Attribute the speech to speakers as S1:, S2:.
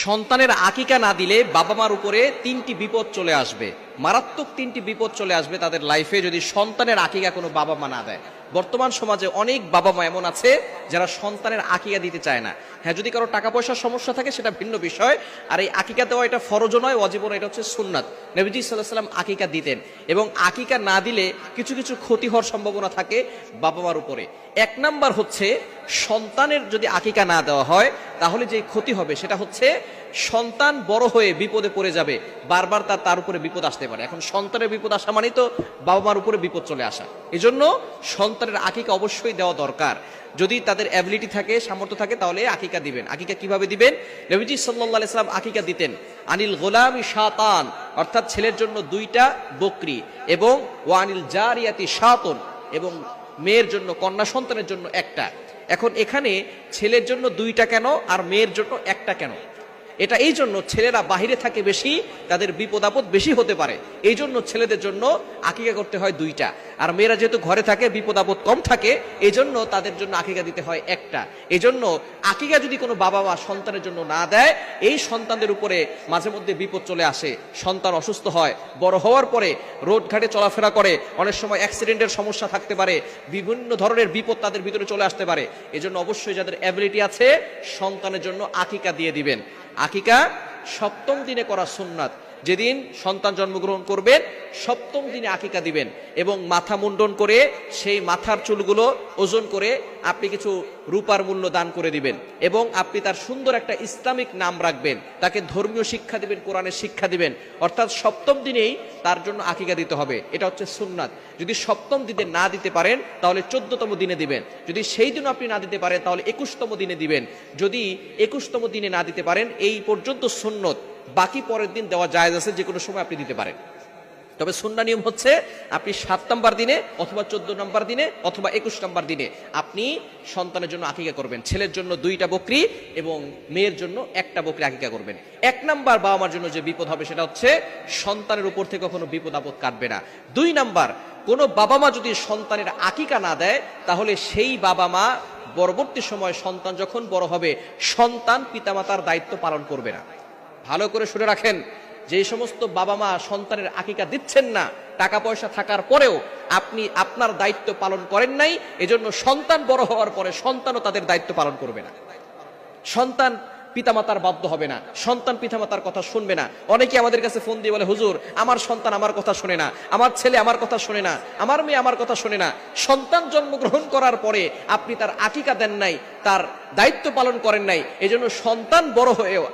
S1: সন্তানের আকিকা না দিলে বাবা মার উপরে তিনটি বিপদ চলে আসবে, মারাত্মক তিনটি বিপদ চলে আসবে তাদের লাইফে যদি সন্তানের আকিকা কোনো বাবা মা না দেয়। বর্তমান সমাজে অনেক বাবা মা এমন আছে যারা সন্তানের আকিকা দিতে চায় না। হ্যাঁ, যদি কারো টাকা পয়সার সমস্যা থাকে সেটা ভিন্ন বিষয়, আর এই আকিকা দেওয়া এটা ফরজও নয়, ওয়াজিবও নয়, এটা হচ্ছে সুন্নাত। নবীজি সাল্লাল্লাহু আলাইহি ওয়াসাল্লাম আকিকা দিতেন, এবং আকিকা না দিলে কিছু কিছু ক্ষতি হওয়ার সম্ভাবনা থাকে বাবা মার উপরে। এক নাম্বার হচ্ছে, সন্তানের যদি আকিকা না দেওয়া হয় তাহলে যে ক্ষতি হবে সেটা হচ্ছে সন্তান বড় হয়ে বিপদে পড়ে যাবে, বারবার তার উপরে বিপদ আসতে পারে। এখন সন্তানের বিপদ আসা মানেই তো বাবা মার উপরে বিপদ চলে আসা। এজন্য সন্তানের আকিকা অবশ্যই দেওয়া দরকার। যদি তাদের অ্যাবিলিটি থাকে, সামর্থ্য থাকে, তাহলে আকিকা দিবেন। আকিকা কিভাবে দিবেন? নবীজি সাল্লাল্লাহু আলাইহি ওয়াসাল্লাম আকিকা দিতেন আনিল গোলামি শাতান, অর্থাৎ ছেলের জন্য 2টা বকরি, এবং ওয়ানিল জারিয়াতি শাতুন, এবং মেয়ের জন্য, কন্যা সন্তানের জন্য 1টা। এখন এখানে ছেলের জন্য 2টা কেন আর মেয়ের জন্য 1টা কেন? এটা এই জন্য, ছেলেরা বাহিরে থাকে বেশি, তাদের বিপদ আপদ বেশি হতে পারে, এই জন্য ছেলেদের জন্য আকিকা করতে হয় 2টা। আর মেয়েরা যেহেতু ঘরে থাকে, বিপদ আপদ কম থাকে, এই জন্য তাদের জন্য আকিকা দিতে হয় 1টা। এই জন্য আকিকা যদি কোনো বাবা মা সন্তানের জন্য না দেয়, এই সন্তানদের উপরে মাঝে মধ্যে বিপদ চলে আসে। সন্তান অসুস্থ হয়, বড় হওয়ার পরে রোড ঘাটে চলাফেরা করে, অনেক সময় অ্যাক্সিডেন্টের সমস্যা থাকতে পারে, বিভিন্ন ধরনের বিপদ তাদের ভিতরে চলে আসতে পারে। এজন্য অবশ্যই যাদের অ্যাবিলিটি আছে সন্তানের জন্য আকিকা দিয়ে দিবেন। আকিকা 7ম দিনে করা সুন্নাত। যেদিন সন্তান জন্মগ্রহণ করবেন 7ম দিনে আকিকা দিবেন, এবং মাথা মুন্ডন করে সেই মাথার চুলগুলো ওজন করে আপনি কিছু রূপার মূল্য দান করে দিবেন, এবং আপনি তার সুন্দর একটা ইসলামিক নাম রাখবেন, তাকে ধর্মীয় শিক্ষা দিবেন, কোরআনের শিক্ষা দিবেন। অর্থাৎ 7ম দিনেই তার জন্য আকিকা দিতে হবে, এটা হচ্ছে সুন্নাত। যদি 7ম দিনে না দিতে পারেন তাহলে 14তম দিনে দিবেন। যদি সেই দিনও আপনি না দিতে পারেন তাহলে 21তম দিনে দিবেন। যদি 21তম দিনে না দিতে পারেন, এই পর্যন্ত সুন্নত, বাকি পরের দিন দেওয়া জায়েজ আছে, যে কোনো সময় আপনি দিতে পারেন। তবে সুন্নাহ নিয়ম হচ্ছে আপনি 7 নম্বর দিনে অথবা 14 নম্বর দিনে অথবা 21 নম্বর দিনে আপনি সন্তানের জন্য আকিকা করবেন। ছেলের জন্য 2টা বকরি এবং মেয়ের জন্য 1টা বকরি আকিকা করবেন। 1 নাম্বার বাবা মার জন্য যে বিপদ হবে সেটা হচ্ছে সন্তানের উপর থেকে কখনো বিপদ আপদ কাটবে না। 2 নাম্বার, কোনো বাবা মা যদি সন্তানের আকিকা না দেয় তাহলে সেই বাবা মা পরবর্তী সময় সন্তান যখন বড় হবে, সন্তান পিতামাতার দায়িত্ব পালন করবে না। ভালো করে শুনে রাখেন, যে সমস্ত বাবা মা সন্তানের আকিকা দিচ্ছেন না, টাকা পয়সা থাকার পরেও আপনি আপনার দায়িত্ব পালন করেন নাই, এজন্য সন্তান বড় হওয়ার পরে সন্তানও তাদের দায়িত্ব পালন করবে না। সন্তান পিতামাতার বাধ্য হবে না, সন্তান পিতামাতার কথা শুনবে না। অনেকে আমাদের কাছে ফোন দিয়ে বলে, হুজুর আমার সন্তান আমার কথা শুনে না, আমার ছেলে আমার কথা শুনে না, আমার মেয়ে আমার কথা শুনে না। সন্তান জন্মগ্রহণ করার পরে আপনি তার আকিকা দেন নাই, তার দায়িত্ব পালন করেন নাই, এজন্য সন্তান বড় হয়েও